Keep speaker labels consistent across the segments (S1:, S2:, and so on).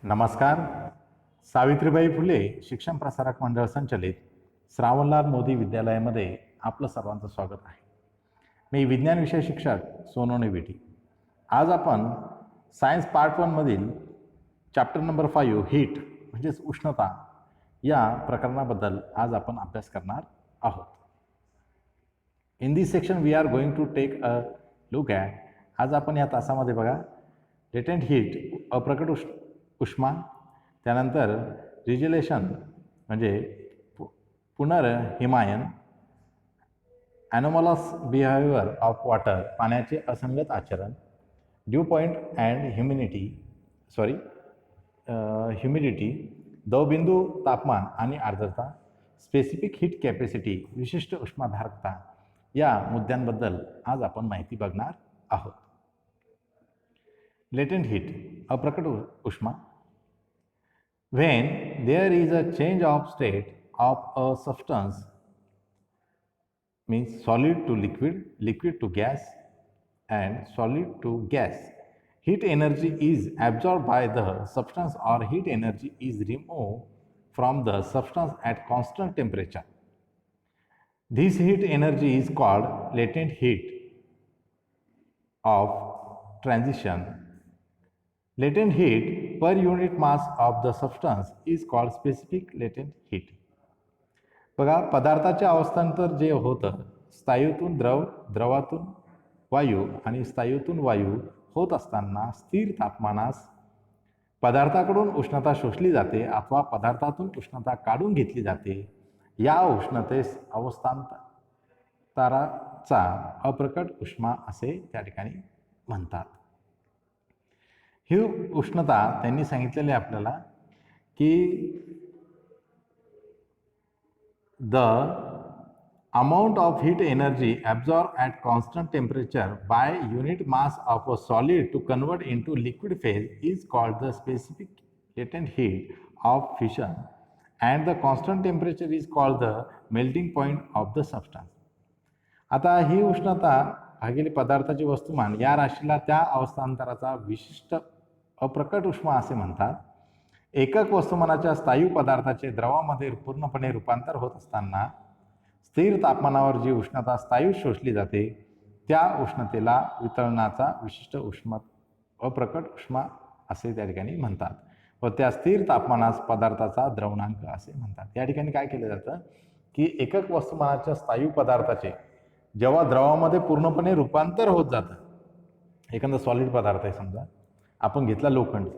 S1: नमस्कार. सावित्रीबाई फुले शिक्षण प्रसारक मंडळ संचलित श्रावणलाल मोदी विद्यालयामध्ये आपलं सर्वांचं स्वागत आहे. मी विज्ञान विषय शिक्षक सोनवणे विटी. आज आपण सायन्स पार्ट 1 मधील चॅप्टर नंबर 5 हीट म्हणजेच उष्णता या प्रकरणाबद्दल आज आपण अभ्यास करणार आहोत. In this section we are going to take a look at. आज आपण या तासामध्ये बघा लेटेंट हीट अप्रकट उष्मा, त्यानंतर रिज्युलेशन म्हणजे पुनर्हिमायन, ॲनोमलस बिहेवियर ऑफ वॉटर पाण्याचे असंगत आचरण, ड्यू पॉईंट अँड ह्युमिडिटी दवबिंदू तापमान आणि आर्द्रता, स्पेसिफिक हीट कॅपॅसिटी विशिष्ट उष्माधारकता या मुद्द्यांबद्दल आज आपण माहिती बघणार आहोत. लेटेंट हीट अप्रकट उष्मा. When there is a change of state of a substance, means solid to liquid, liquid to gas and solid to gas, heat energy is absorbed by the substance or heat energy is removed from the substance at constant temperature. This heat energy is called latent heat of transition. Latent heat per unit mass of the substance is called specific latent heat. बघा, पदार्थाच्या अवस्थांतर जे होतं स्थायूतून द्रव, द्रवातून वायू आणि स्थायूतून वायू होत असताना स्थिर तापमानास पदार्थाकडून उष्णता शोषली जाते अथवा पदार्थातून उष्णता काढून घेतली जाते. या उष्णतेस अवस्थांतराचा अप्रकट उष्मा असे त्या ठिकाणी म्हणतात. ही उष्णता त्यांनी सांगितलेली आपल्याला की the amount of heat energy absorb at constant temperature by unit mass of a solid to convert into liquid phase is called the specific latent heat of fusion and the constant temperature is called the melting point of the substance. आता ही उष्णता भागिले पदार्थाचे वस्तुमान या राशीला त्या अवस्थांतराचा विशिष्ट अप्रकट उष्मा असे म्हणतात. एकक वस्तुमानाच्या स्थायू पदार्थाचे द्रवामध्ये पूर्णपणे रूपांतर होत असताना स्थिर तापमानावर जी उष्णता स्थायू शोषली जाते त्या उष्णतेला वितळणाचा विशिष्ट अप्रकट उष्मा असे त्या ठिकाणी म्हणतात व त्या स्थिर तापमानास पदार्थाचा द्रवणांक असे म्हणतात. या ठिकाणी काय केलं जातं की एकक वस्तुमानाच्या स्थायू पदार्थाचे जेव्हा द्रवामध्ये पूर्णपणे रूपांतर होत जातं, एखादा सॉलिड पदार्थ आहे समजा आपण घेतला लोखंड,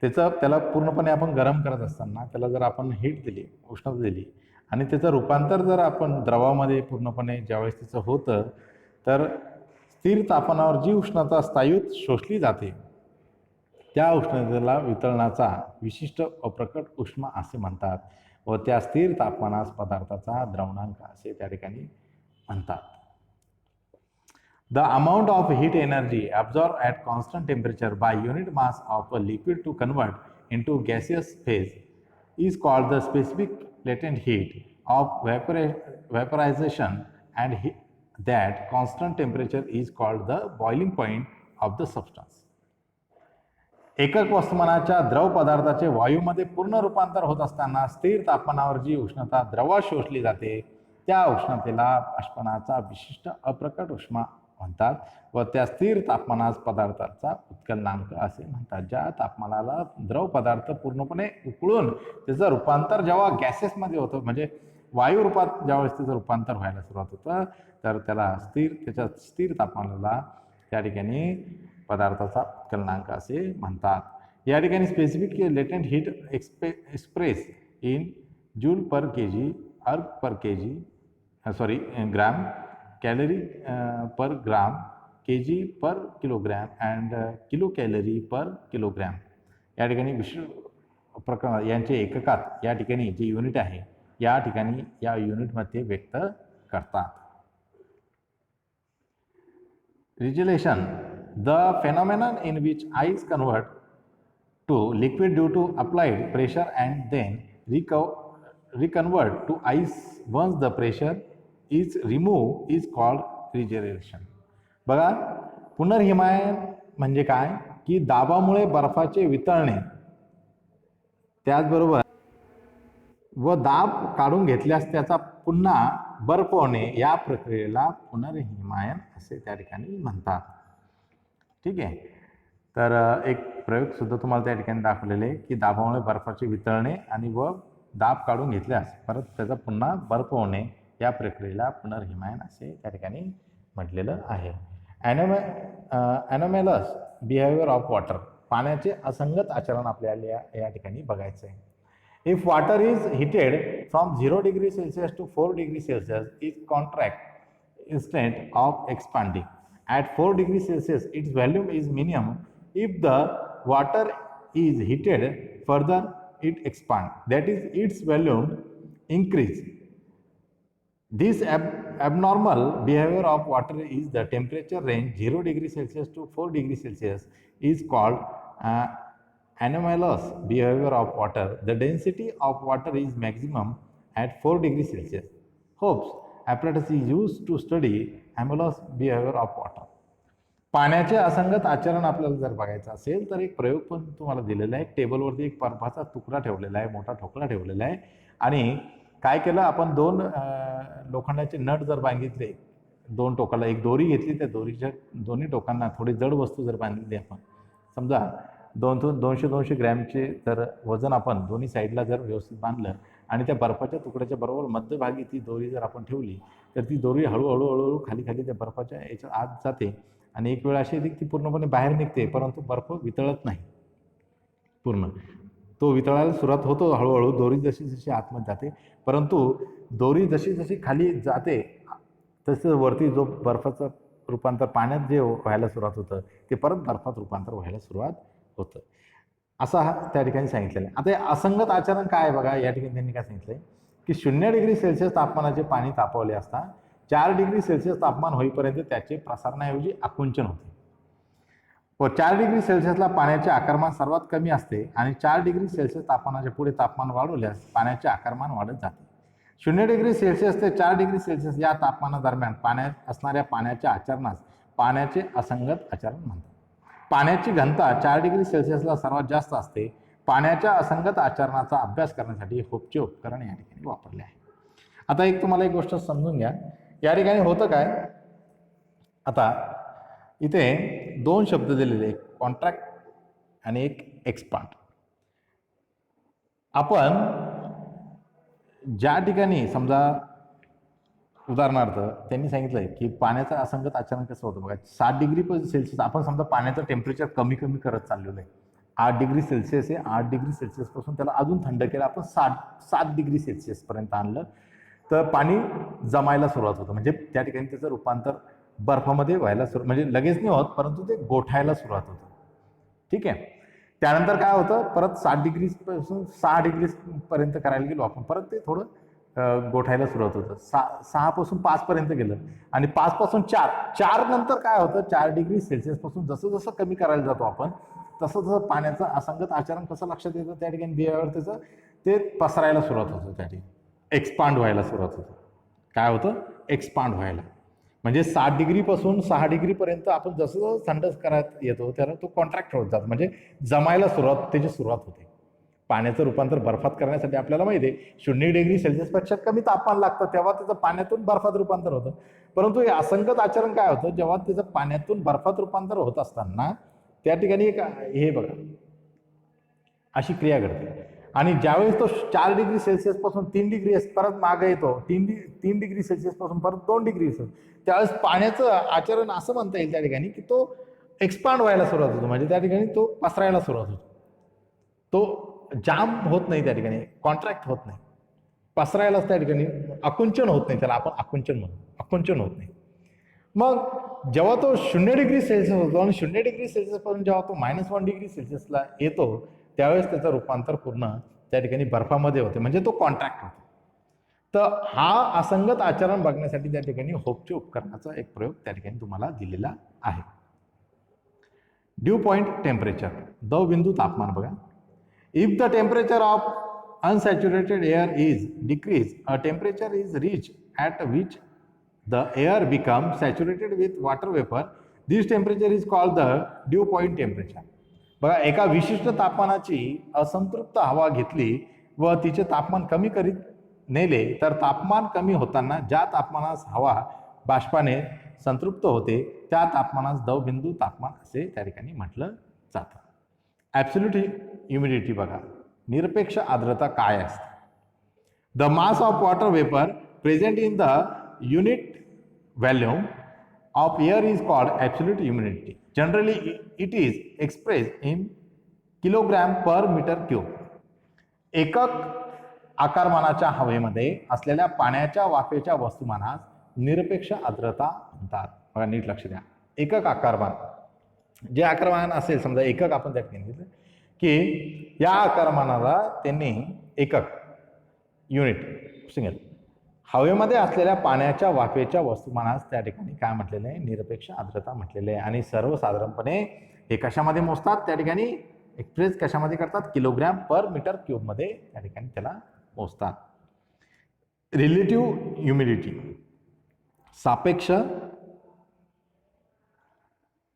S1: त्याला पूर्णपणे आपण गरम करत असताना त्याला जर आपण हीट दिली, उष्णता दिली आणि त्याचं रूपांतर जर आपण द्रवामध्ये पूर्णपणे ज्यावेळेस त्याचं होतं तर स्थिर तापमानावर जी उष्णता स्थायूत शोषली जाते त्या उष्णतेला वितळणाचा विशिष्ट अप्रकट उष्मा असे म्हणतात व त्या स्थिर तापमानास पदार्थाचा द्रवणांक असे त्या ठिकाणी म्हणतात. The amount of heat energy absorbed at constant temperature by unit mass of a liquid to convert into gaseous phase is called the specific latent heat of vaporization and that constant temperature is called the boiling point of the substance. एकक वस्तुमानाच्या द्रव पदार्थाचे वायूमध्ये पूर्ण रूपांतर होत असताना स्थिर तापमानावर जी उष्णता द्रवात शोषली जाते त्या उष्णतेला बाष्पनाचा विशिष्ट अप्रकट उष्मा म्हणतात व त्या स्थिर तापमानास पदार्थाचा उत्कलनांक असे म्हणतात. ज्या तापमानाला द्रव पदार्थ पूर्णपणे उकळून त्याचं रूपांतर जेव्हा गॅसेसमध्ये होतं म्हणजे वायू रूपात ज्यावेळेस त्याचं रूपांतर व्हायला सुरुवात होतं तर त्याला त्याच्या स्थिर तापमानाला त्या ठिकाणी पदार्थाचा उत्कलनांक असे म्हणतात. या ठिकाणी specific latent heat express in joule per K G, erg per K G, gram, calorie per gram, kg per kilogram and kilocalorie per kilogram. या ठिकाणी विशिष्ट प्रकरण यांचे एककात या ठिकाणी जे युनिट आहे या ठिकाणी या युनिटमध्ये व्यक्त करतात. Regelation. The phenomenon in which ice convert to liquid due to applied pressure and then reconvert to ice once the pressure is removed is called refrigeration. बघा, पुनर्हिमायन म्हणजे काय की दाबामुळे बर्फाचे वितळणे त्याचबरोबर व दाब काढून घेतल्यास त्याचा पुन्हा बर्फ होणे या प्रक्रियेला पुनर्हिमायन असे त्या ठिकाणी म्हणतात. ठीक आहे. तर एक प्रयोग सुद्धा तुम्हाला त्या ठिकाणी दाखवलेले आहे की दाबामुळे बर्फाचे वितळणे आणि व दाब काढून घेतल्यास परत त्याचा पुन्हा बर्फ होणे या प्रक्रियेला पुनर्हिमायन असे त्या ठिकाणी म्हटलेलं आहे. ॲनोमॅलस बिहेवियर ऑफ वॉटर, पाण्याचे असंगत आचरण आपल्याला या ठिकाणी बघायचं आहे. If water is heated from 0 degree Celsius to 4 degree Celsius is contract instead of expanding. At 4 degree Celsius its volume is minimum. If the water is heated further it expands, that is its volume increase. This abnormal behavior of water is the temperature range 0 degree Celsius to 4 degree Celsius is called anomalous behavior of water. The density of water is maximum at 4 degree Celsius. Hobbes apparatus is used to study anomalous behavior of water. पाण्याचे असंगत आचरण आपल्याला जर बघायचं असेल तर एक प्रयोग पण तुम्हाला दिलेला आहे. टेबलवरती एक बर्फाचा तुकडा ठेवलेला आहे, मोठा ठोकळा ठेवलेला आहे आणि काय केलं आपण दोन लोखंडाचे नट जर बांधितले, दोन टोकाला एक दोरी घेतली, त्या दोरीच्या दोन्ही टोकांना थोडी जड वस्तू जर बांधली आपण, समजा 200 ग्रॅमचे जर वजन आपण दोन्ही साईडला जर व्यवस्थित बांधलं आणि त्या बर्फाच्या तुकड्याच्या बरोबर मध्यभागी ती दोरी जर आपण ठेवली तर ती दोरी हळूहळू खाली त्या बर्फाच्या याच्या आत जाते आणि एक वेळ अशी येते की ती पूर्णपणे बाहेर निघते, परंतु बर्फ वितळत नाही. पूर्ण तो वितळायला सुरुवात होतो हळूहळू, दोरी जशी आतमध्ये जाते, परंतु दोरी जशी खाली जाते तसं वरती जो बर्फाचं रूपांतर पाण्यात जे व्हायला सुरुवात होतं ते परत बर्फात रूपांतर व्हायला सुरुवात होतं, असं हा त्या ठिकाणी सांगितलेलं आहे. आता हे असंगत आचरण काय आहे बघा, या ठिकाणी त्यांनी काय सांगितलं आहे की 0 डिग्री सेल्सिअस तापमानाचे पाणी तापवले असता 4 डिग्री सेल्सिअस तापमान होईपर्यंत त्याचे प्रसारणाऐवजी आकुंचन होते व 4 डिग्री सेल्सिअसला पाण्याचे आकारमान सर्वात कमी असते आणि 4 डिग्री सेल्सिअस तापमानाच्या पुढे तापमान वाढवल्यास पाण्याचे आकारमान वाढत जाते. 0 डिग्री सेल्सिअस ते 4 डिग्री सेल्सिअस या तापमानादरम्यान पाण्यात असणाऱ्या पाण्याच्या आचरणास पाण्याचे असंगत आचरण म्हणतात. पाण्याची घनता 4 डिग्री सेल्सिअसला सर्वात जास्त असते. पाण्याच्या असंगत आचरणाचा अभ्यास करण्यासाठी होपचे उपकरण या ठिकाणी वापरले आहे. आता एक तुम्हाला एक गोष्ट समजून घ्या, या ठिकाणी होतं काय, आता इथे दोन शब्द दिलेले, एक कॉन्ट्रॅक्ट आणि एक एक्सपांड. आपण ज्या ठिकाणी समजा उदाहरणार्थ त्यांनी सांगितलंय की पाण्याचं असंगत आचरण कसं होतं बघा, 7 डिग्री सेल्सिअस आपण समजा पाण्याचं टेम्परेचर कमी करत चाललेलं आहे. 8 डिग्री सेल्सिअस आहे, 8 डिग्री सेल्सिअसपासून त्याला अजून थंड केलं आपण 7 डिग्री सेल्सिअसपर्यंत आणलं तर पाणी जमायला सुरुवात होतं, म्हणजे त्या ठिकाणी त्याचं रूपांतर बर्फामध्ये व्हायला म्हणजे लगेच नाही होत, परंतु ते गोठायला सुरुवात होतं. ठीक आहे. त्यानंतर काय होतं, परत 7 डिग्रीपासून 6 डिग्रीपर्यंत करायला गेलो आपण, परत ते थोडं गोठायला सुरुवात होतं. 6 पासून 5 पर्यंत गेलं आणि 5 पासून 4 नंतर काय होतं, 4 डिग्री सेल्सिअसपासून जसं कमी करायला जातो आपण तसं पाण्याचं असंगत आचरण कसं लक्षात येतं, त्या ठिकाणी बिहेवियर त्याचं ते पसरायला सुरुवात होतं, त्या ठिकाणी एक्सपांड व्हायला सुरुवात होतं. काय होतं, एक्सपांड व्हायला, म्हणजे 7 डिग्रीपासून 6 डिग्रीपर्यंत आपण जसं थंड करत येतो त्याला तो कॉन्ट्रॅक्ट होत जातो, म्हणजे जमायला त्याची सुरुवात होते. पाण्याचं रूपांतर बर्फात करण्यासाठी आपल्याला माहिती आहे 0 डिग्री सेल्सिअसपेक्षा कमी तापमान लागतं, तेव्हा त्याचं पाण्यातून बर्फात रूपांतर होतं. परंतु हे असंगत आचरण काय होतं, जेव्हा त्याचं पाण्यातून बर्फात रूपांतर होत असताना त्या ठिकाणी एक हे बघा अशी क्रिया घडते आणि ज्यावेळेस तो 4 डिग्री सेल्सिअसपासून 3 डिग्री परत मागे येतो, 3 डिग्री सेल्सिअसपासून परत 2 डिग्री, त्यावेळेस पाण्याचं आचरण असं म्हणता येईल त्या ठिकाणी की तो एक्सपांड व्हायला सुरुवात होतो, म्हणजे त्या ठिकाणी तो पसरायला सुरुवात होतो. तो जाम होत नाही, त्या ठिकाणी कॉन्ट्रॅक्ट होत नाही, पसरायलाच त्या ठिकाणी आकुंचन होत नाही, त्याला आपण आकुंचन म्हणतो, आकुंचन होत नाही. मग जेव्हा तो 0 डिग्री सेल्सिअस होतो आणि 0 डिग्री सेल्सिअसपासून जेव्हा तो -1 डिग्री सेल्सिअसला येतो त्यावेळेस त्याचं रूपांतर पूर्ण त्या ठिकाणी बर्फामध्ये होते, म्हणजे तो कॉन्ट्रॅक्ट होतो. तर हा असंगत आचरण बघण्यासाठी त्या ठिकाणी होपचे उपकरणाचा एक प्रयोग त्या ठिकाणी तुम्हाला दिलेला आहे. ड्यू पॉइंट टेम्परेचर, दवबिंदू तापमान बघा. If the temperature of unsaturated air is decreased, a temperature is reached at which the air becomes saturated with water vapor. This temperature is called the dew point temperature. बघा, एका विशिष्ट तापमानाची असंतृप्त हवा घेतली व तिचे तापमान कमी करीत नेले तर तापमान कमी होताना ज्या तापमानास हवा बाष्पाने संतृप्त होते त्या तापमानास दवबिंदू तापमान असे त्या ठिकाणी म्हटलं जातं. ॲब्सोल्यूट ह्युमिडिटी बघा, निरपेक्ष आर्द्रता काय असते? The mass of water vapour present in the unit volume of air is called absolute humidity. Generally, it is expressed in kilogram per meter cube. एकक आकारमानाच्या हवेमध्ये असलेल्या पाण्याच्या वाफेच्या वस्तुमानास निरपेक्ष आर्द्रता म्हणतात. बघा, नीट लक्ष द्या. एकक आकारमान जे आकारमान असेल, समजा एकक आपण त्या ठिकाणी घेतलं की या आकारमानाला त्यांनी एकक युनिट सिंगल हवेमध्ये असलेल्या पाण्याच्या वाफेच्या वस्तुमानास त्या ठिकाणी काय म्हटलेलं आहे? निरपेक्ष आर्द्रता म्हटलेलं आहे. आणि सर्वसाधारणपणे हे कशामध्ये मोजतात? त्या ठिकाणी एक्सप्रेस कशामध्ये करतात? किलोग्रॅम पर मीटर क्यूबमध्ये त्या ठिकाणी त्याला मोजतात. रिलेटिव्ह ह्युमिडिटी, सापेक्ष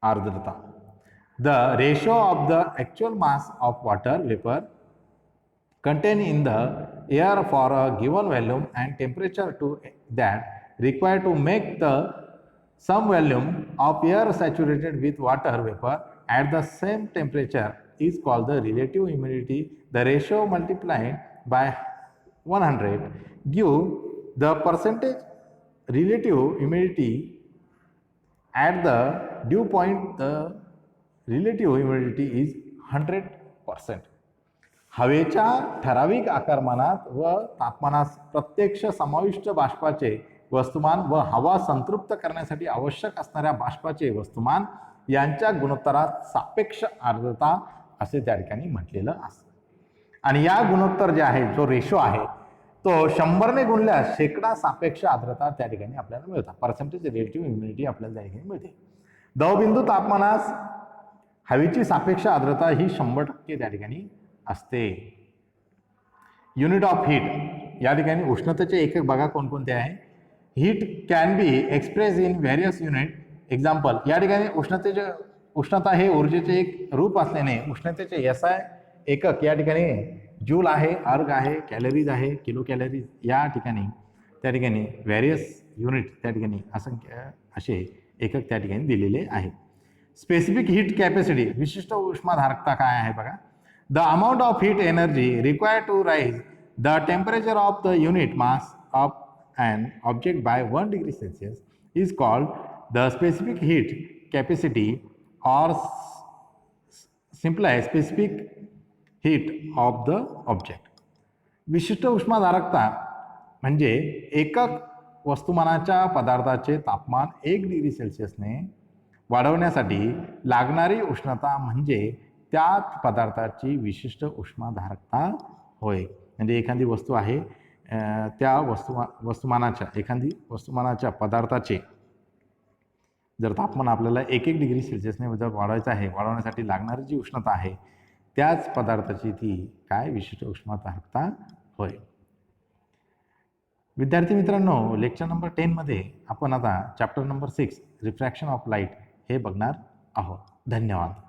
S1: आर्द्रता. The ratio of the actual mass of water vapour contained in the air for a given volume and temperature to that required to make the some volume of air saturated with water vapor at the same temperature is called the relative humidity. The ratio multiplied by 100 give the percentage relative humidity at the dew point. The relative humidity is 100%. हवेच्या ठराविक आकारमानात व तापमानास प्रत्यक्ष समाविष्ट बाष्पाचे वस्तुमान व हवा संतृप्त करण्यासाठी आवश्यक असणाऱ्या बाष्पाचे वस्तुमान यांच्या गुणोत्तरात सापेक्ष आर्द्रता असे त्या ठिकाणी म्हटलेलं असतं. आणि या गुणोत्तर जे आहे, जो रेशो आहे, तो 100ने गुणल्यास शेकडा सापेक्ष आर्द्रता त्या ठिकाणी आपल्याला मिळतात. पर्सेंटेज रिलेटिव्ह ह्युमिडिटी आपल्याला त्या ठिकाणी मिळते. दवबिंदू तापमानास हवेची सापेक्ष आर्द्रता ही 100% त्या ठिकाणी असते. युनिट ऑफ हीट, या ठिकाणी उष्णतेचे एकक बघा कोणकोणते आहे. Heat can be express in various unit. Example, या ठिकाणी उष्णता हे ऊर्जेचे एक रूप असल्याने उष्णतेचे SI एकक या ठिकाणी जूल आहे, अर्ग आहे, कॅलरीज आहे, किलो कॅलरीज. या ठिकाणी त्या ठिकाणी व्हेरियस युनिट त्या ठिकाणी असंख्य असे एकक त्या ठिकाणी दिलेले आहेत. स्पेसिफिक हीट कॅपॅसिटी, विशिष्ट उष्माधारकता काय आहे बघा. The amount of heat energy required to raise the temperature of the unit mass of an object by 1 degree Celsius is called the specific heat capacity, or simply specific heat of the object. विशिष्ट उष्माधारकता म्हणजे एकक वस्तुमानाच्या पदार्थाचे तापमान 1 degree सेल्सिअसने वाढवण्यासाठी लागणारी उष्णता म्हणजे त्या पदार्थाची विशिष्ट उष्माधारकता होय. म्हणजे एखादी वस्तू आहे, त्या एखादी वस्तुमानाच्या पदार्थाचे जर तापमान आपल्याला 1 डिग्री सेल्सिअसने जर वाढवायचं आहे, वाढवण्यासाठी लागणारी जी उष्णता आहे त्याच पदार्थाची ती काय विशिष्ट उष्माधारकता होय. विद्यार्थी मित्रांनो, लेक्चर नंबर 10 मध्ये आपण आता chapter number 6 refraction of light हे बघणार आहोत. धन्यवाद.